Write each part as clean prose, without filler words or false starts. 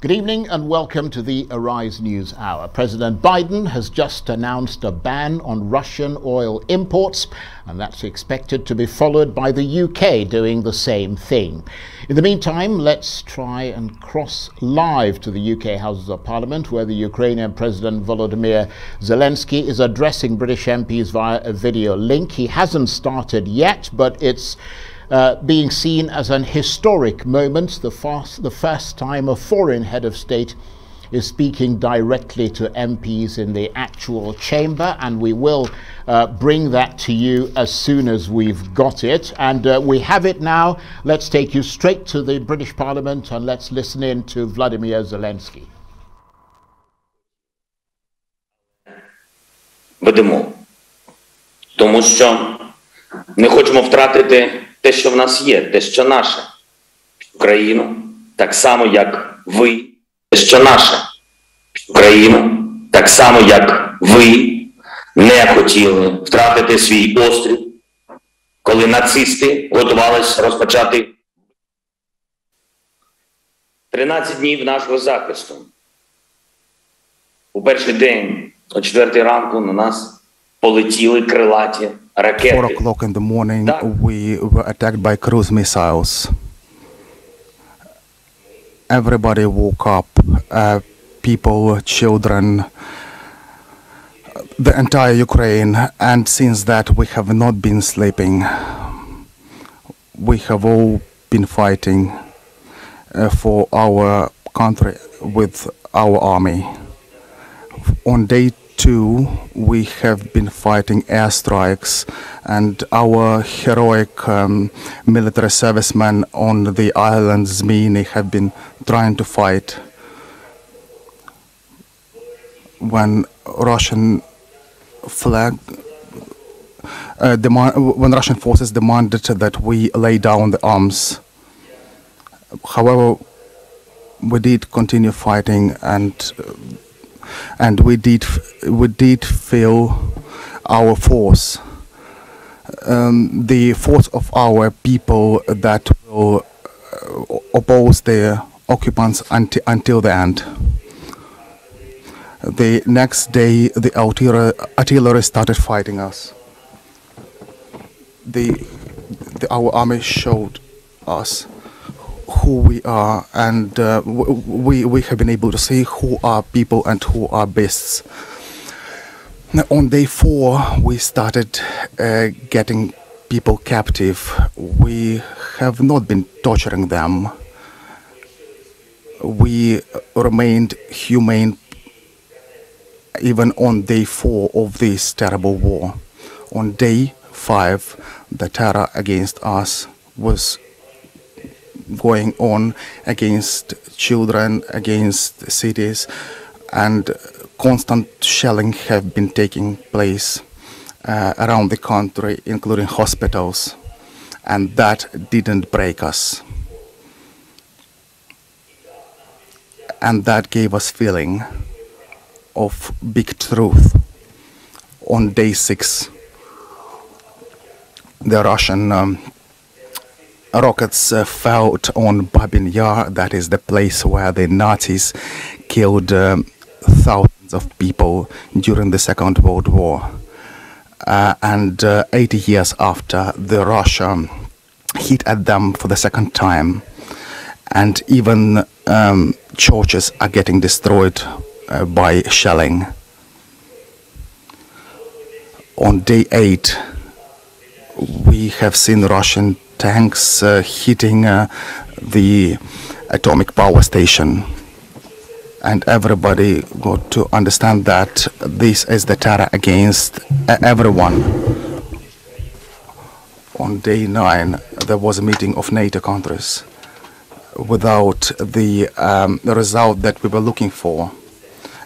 Good evening and welcome to the Arise News Hour. President Biden has just announced a ban on Russian oil imports, and that's expected to be followed by the UK doing the same thing. In the meantime, let's try and cross live to the UK Houses of Parliament, where the Ukrainian President Volodymyr Zelensky is addressing British MPs via a video link. He hasn't started yet, but it's being seen as an historic moment, the first time a foreign head of state is speaking directly to MPs in the actual chamber, and we will bring that to you as soon as we've got it. And we have it now. Let's take you straight to the British Parliament and let's listen in to Volodymyr Zelensky. Ведемо, тому що не хочемо втратити те, що в нас є, те, що наше. Україну, так само, як ви, те, що наше. Україну, так само, як ви не хотіли втратити свій острів, коли нацисти готувалися розпочати 13 днів нашого захисту. У перший день, о 4 ранку, на нас полетіли крилаті ракети. 4 o'clock in the morning, we were attacked by cruise missiles. Everybody woke up, people, children, the entire Ukraine, and since that we have not been sleeping. We have all been fighting for our country with our army. On day 2, we have been fighting airstrikes, and our heroic military servicemen on the island Zminy have been trying to fight when Russian Russian forces demanded that we lay down the arms. However, we did continue fighting, and we did feel our force, the force of our people that will oppose the occupants until the end. The next day, the artillery started fighting us. Our army showed us who we are, and we have been able to see who are people and who are beasts. On day 4, we started getting people captive. We have not been torturing them. We remained humane even on day 4 of this terrible war. On day 5, the terror against us was going on against children, against cities, and constant shelling have been taking place around the country, including hospitals, and that didn't break us. And that gave us feeling of big truth. On day 6, the Russian rockets fell on Babin Yar, that is the place where the Nazis killed thousands of people during the Second World War. And 80 years after, the Russia hit at them for the second time, and even churches are getting destroyed by shelling. On day 8, we have seen Russian tanks hitting the atomic power station, and everybody got to understand that this is the terror against everyone. On day 9, there was a meeting of NATO countries without the result that we were looking for.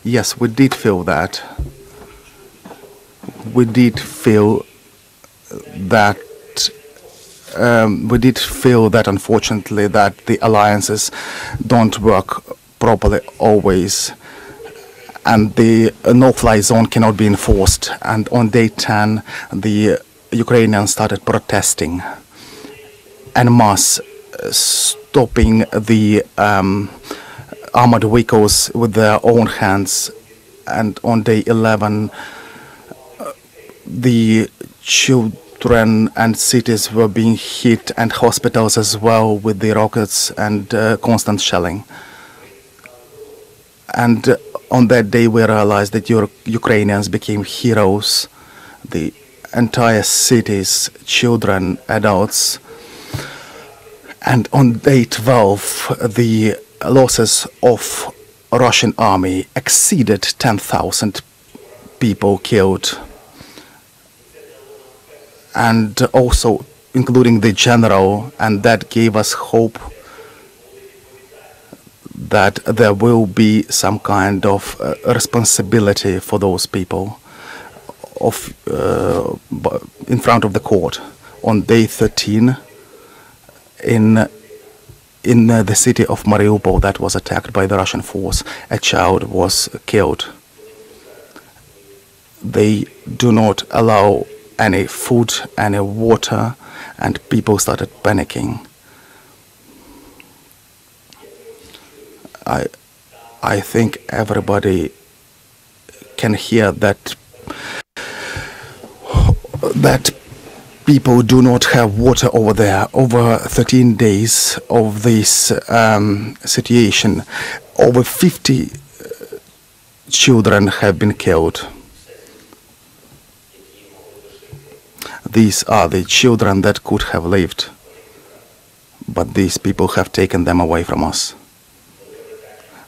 Yes, we did feel that. We did feel that unfortunately that the alliances don't work properly always, and the no-fly zone cannot be enforced. And on day 10, the Ukrainians started protesting en masse, stopping the armored vehicles with their own hands. And on day 11, the children and cities were being hit, and hospitals as well, with the rockets and constant shelling. And on that day we realized that Ukrainians became heroes. The entire cities, children, adults. And on day 12, the losses of Russian army exceeded 10,000 people killed. And also including the general, and that gave us hope that there will be some kind of responsibility for those people in front of the court. On day 13, in the city of Mariupol that was attacked by the Russian force, a child was killed. They do not allow any food, any water, and people started panicking. I think everybody can hear that people do not have water over there. Over 13 days of this situation, over 50 children have been killed. These are the children that could have lived, but these people have taken them away from us.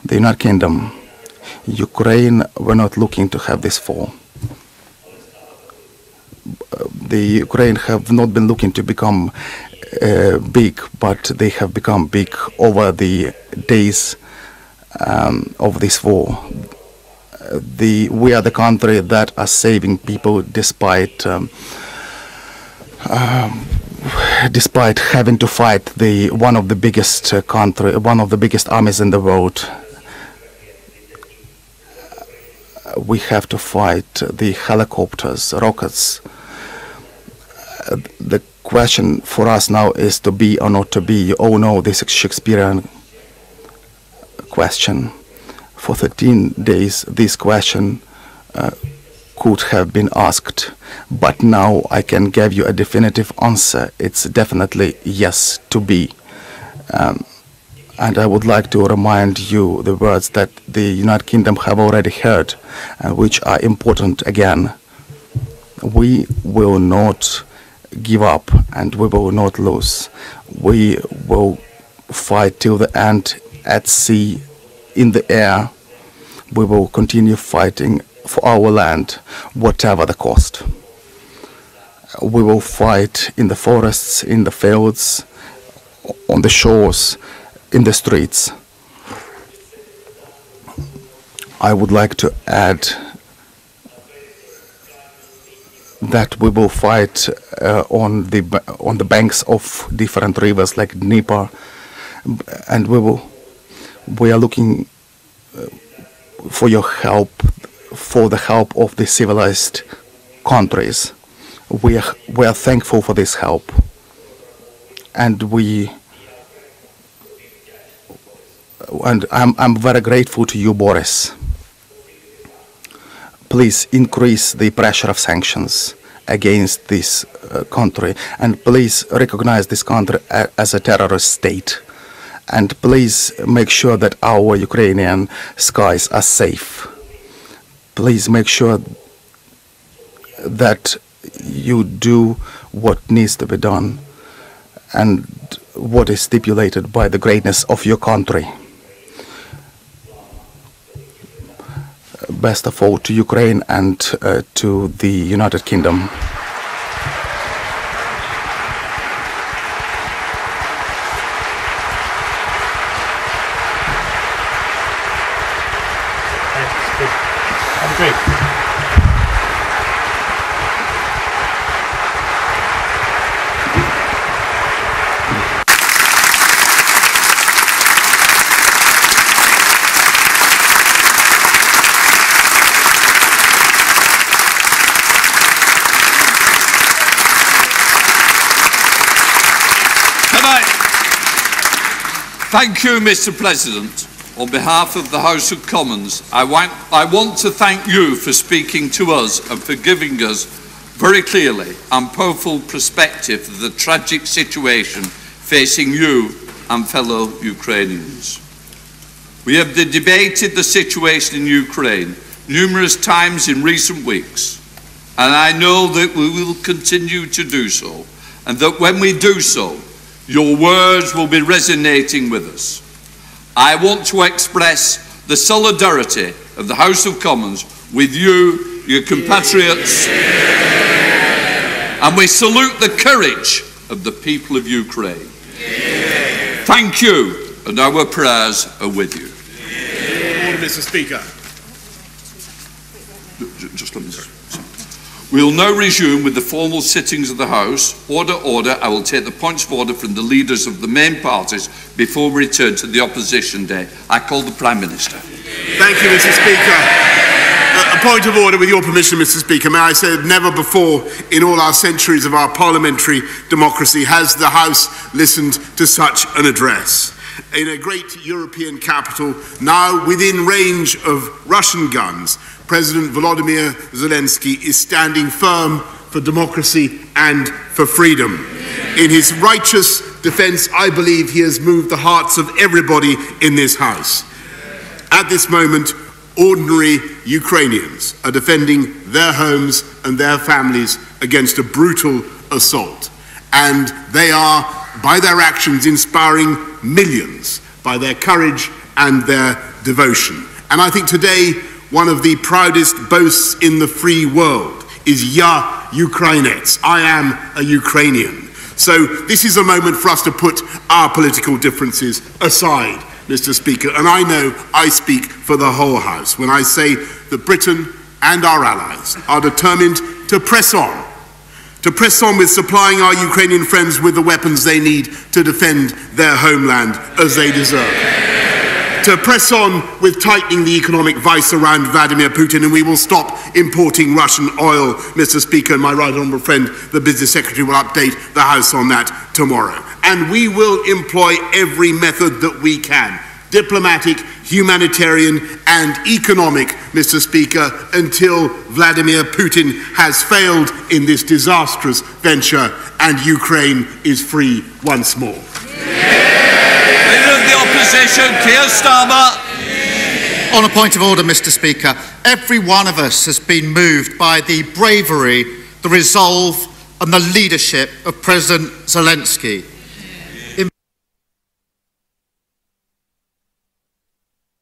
The United Kingdom, Ukraine were not looking to have this fall. The Ukraine have not been looking to become big, but they have become big over the days of this war. We are the country that are saving people despite having to fight one of the biggest armies in the world. We have to fight the helicopters, rockets. The question for us now is to be or not to be. You all know this Shakespearean question. For 13 days, this question could have been asked, but now I can give you a definitive answer. It's definitely yes, to be. And I would like to remind you the words that the United Kingdom have already heard, which are important again. We will not give up, and we will not lose. We will fight till the end, at sea, in the air. We will continue fighting for our land, whatever the cost. We will fight in the forests, in the fields, on the shores, in the streets. I would like to add that we will fight on the banks of different rivers like Dnieper, and we are looking for your help, for the help of the civilized countries. We are thankful for this help, and I'm very grateful to you, Boris. Please increase the pressure of sanctions against this country, and please recognize this country as a terrorist state, and please make sure that our Ukrainian skies are safe. Please make sure that you do what needs to be done and what is stipulated by the greatness of your country. Best of all to Ukraine and to the United Kingdom. Thank you, Mr. President. On behalf of the House of Commons, I want to thank you for speaking to us and for giving us very clearly and powerful perspective of the tragic situation facing you and fellow Ukrainians. We have debated the situation in Ukraine numerous times in recent weeks, and I know that we will continue to do so, and that when we do so, your words will be resonating with us. I want to express the solidarity of the House of Commons with you, your compatriots, and we salute the courage of the people of Ukraine. Thank you, and our prayers are with you. Order, Mr. Speaker. Just let me say. We will now resume with the formal sittings of the House. Order, order. I will take the points of order from the leaders of the main parties before we return to the opposition day. I call the Prime Minister. Thank you, Mr. Speaker. A point of order, with your permission, Mr. Speaker. May I say that never before in all our centuries of our parliamentary democracy has the House listened to such an address. In a great European capital, now within range of Russian guns, President Volodymyr Zelensky is standing firm for democracy and for freedom. In his righteous defense, I believe he has moved the hearts of everybody in this House. At this moment, ordinary Ukrainians are defending their homes and their families against a brutal assault. And they are, by their actions, inspiring millions by their courage and their devotion. And I think today, one of the proudest boasts in the free world is "Ya Ukrainets," I am a Ukrainian. So this is a moment for us to put our political differences aside, Mr. Speaker, and I know I speak for the whole House when I say that Britain and our allies are determined to press on with supplying our Ukrainian friends with the weapons they need to defend their homeland as they deserve. To press on with tightening the economic vice around Vladimir Putin, and we will stop importing Russian oil, Mr. Speaker, and my right honourable friend, the Business Secretary, will update the House on that tomorrow. And we will employ every method that we can, diplomatic, humanitarian and economic, Mr. Speaker, until Vladimir Putin has failed in this disastrous venture and Ukraine is free once more. Leader of the Opposition, Keir Starmer. On a point of order, Mr. Speaker, every one of us has been moved by the bravery, the resolve and the leadership of President Zelensky.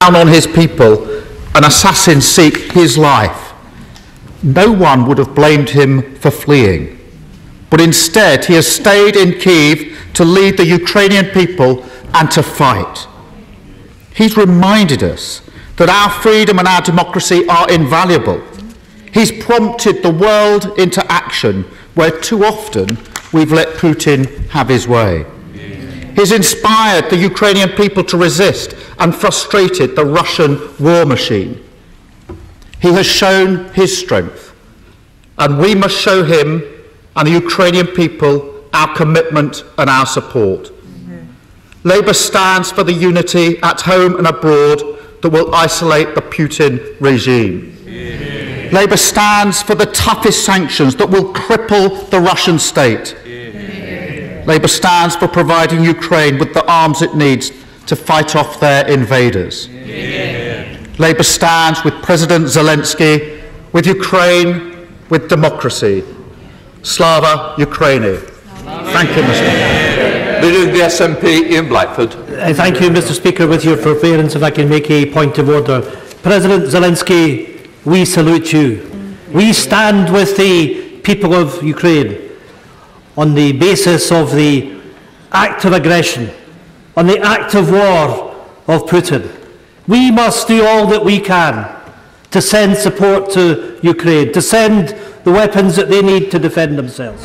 Down on his people, an assassin seek his life. No one would have blamed him for fleeing, but instead he has stayed in Kyiv to lead the Ukrainian people and to fight. He's reminded us that our freedom and our democracy are invaluable. He's prompted the world into action where too often we've let Putin have his way. He's inspired the Ukrainian people to resist and frustrated the Russian war machine. He has shown his strength, and we must show him and the Ukrainian people our commitment and our support. Labour stands for the unity at home and abroad that will isolate the Putin regime. Labour stands for the toughest sanctions that will cripple the Russian state. Labour stands for providing Ukraine with the arms it needs to fight off their invaders. Labour stands with President Zelensky, with Ukraine, with democracy. Slava Ukraini. Thank you, Mr. Leader of the SNP, Ian Blackford. Thank you, Mr. Speaker. With your forbearance, if I can make a point of order. President Zelensky, we salute you. We stand with the people of Ukraine on the basis of the act of aggression, on the act of war of Putin. We must do all that we can to send support to Ukraine, to send the weapons that they need to defend themselves.